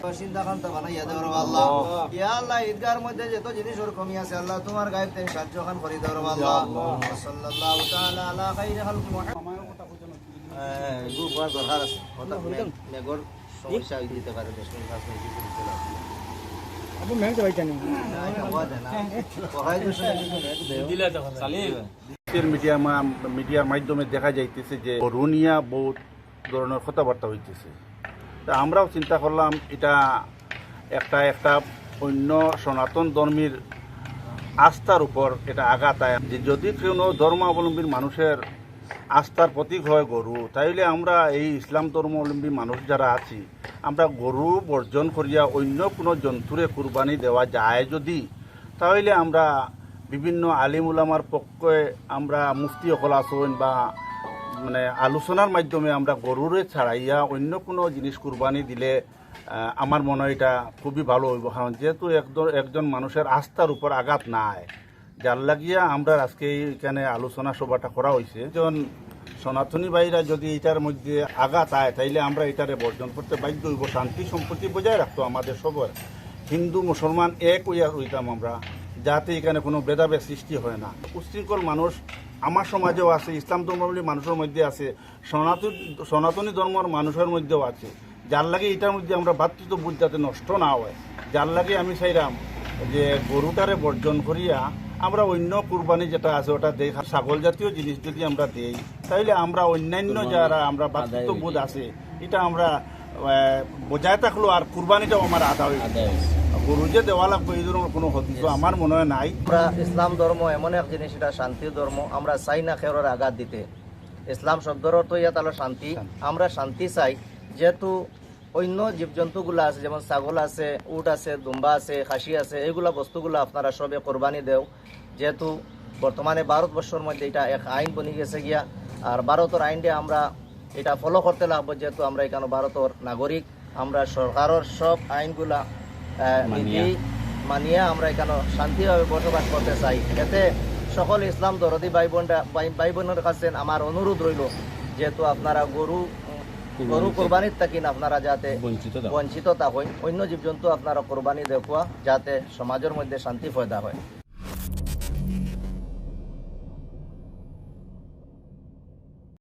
বাসিন্দা খান তা বানাইয়া দেওয়ার আল্লাহ ইয়া আল্লাহ ঈদগার মধ্যে যত জিনিসের কমি আছে আল্লাহ তোমার গায়েব থেকে সাহায্য খান করে দেওয়ার আল্লাহ সাল্লাল্লাহু তাআলা আলা খাইরি খালকি মুহাম্মদ গ্রুপ আর দরকার আছে কথা নেগর সমস্যা দিতে পারে 10 মিনিট 5 মিনিট দিতে লাগে আপনি মেহনত ভাই জানেন মিডিয়ার মাধ্যমে দেখা যাইতেছে যে রুনিয়া বহুত ধরনের কথাবার্তা হইতেছে তা আমরাও চিন্তা করলাম এটা একটা অন্য সনাতন ধর্মের আস্থার উপর এটা আঘাত আয় যে যদি কোনো ধর্মাবলম্বী মানুষের আস্থার প্রতীক হয় গরু তাইলে আমরা এই ইসলাম ধর্মাবলম্বী মানুষ যারা আছি আমরা গরু বর্জন করিয়া অন্য কোনো জন্তুরে কুরবানি দেওয়া যায় যদি তাহলে আমরা বিভিন্ন আলিম উলামার পক্ষে আমরা মুফতি অকল আসন বা মানে আলোচনার মাধ্যমে আমরা গরুরে ছাড়াইয়া অন্য কোনো জিনিস কুরবানি দিলে আমার মনে হয় এটা খুবই ভালো হইব কারণ যেহেতু একজন মানুষের আস্থার উপর আঘাত নাই যার লাগিয়া আমরা আজকে এখানে আলোচনা সভাটা করা হয়েছে একজন সনাতনী ভাইরা যদি এটার মধ্যে আঘাত আয় তাইলে আমরা এটারে বর্জন করতে বাধ্য হইব শান্তি সম্প্রীতি বজায় রাখতো আমাদের সবার হিন্দু মুসলমান এক হইতাম আমরা যাতে এখানে কোনো ভেদাভেদ সৃষ্টি হয় না উশৃঙ্খল মানুষ আমার সমাজেও আছে ইসলাম ধর্মাবলী মানুষের মধ্যে আছে সনাতনী ধর্মের মানুষের মধ্যেও আছে যার লাগে এটার মধ্যে আমরা ভাতৃত্ববোধ যাতে নষ্ট না হয় যার লাগে আমি চাইলাম যে গরুটারে বর্জন করিয়া আমরা অন্য কুরবানি যেটা আছে ওটা দেই ছাগল জাতীয় জিনিস যদি আমরা দেই তাহলে আমরা অন্যান্য যারা আমরা ভাতৃত্ববোধ আছে এটা আমরা বজায় থাকলো আর কুরবানিটাও আমার আদা হয়ে গরু যে দেওয়া লাগবে এই ধরনের কোনো হদিস আমার মনে হয় নাই। আমরা ইসলাম ধর্ম এমন এক জিনিস এটা শান্তির ধর্ম আমরা চাই না খেরোর আঘাত দিতে ইসলাম শব্দের অর্থ ইয়াত হলো শান্তি আমরা শান্তি চাই যেহেতু অন্য জীবজন্তুগুলো আছে যেমন ছাগল আছে উট আছে দুম্বা আছে খাসি আছে এইগুলা বস্তুগুলো আপনারা সবে কোরবানি দেও যেহেতু বর্তমানে ভারতবর্ষের মধ্যে এটা এক আইন বনি গেছে গিয়া আর ভারতের আইনটা আমরা এটা ফলো করতে লাগবো যেহেতু আমরা এখানে ভারতের নাগরিক আমরা সরকারের সব আইনগুলা মানিয়ে আমরা এখানে শান্তিভাবে বসবাস করতে চাই এতে সকল ইসলাম দরদি ভাই বোনের কাছে আমার অনুরোধ রইল যেহেতু আপনারা গরু কোরবানির থাকেন আপনারা যাতে বঞ্চিত থাকেন অন্য জীবজন্তু আপনারা কোরবানি দেখুয়া যাতে সমাজের মধ্যে শান্তি পয়দা হয়।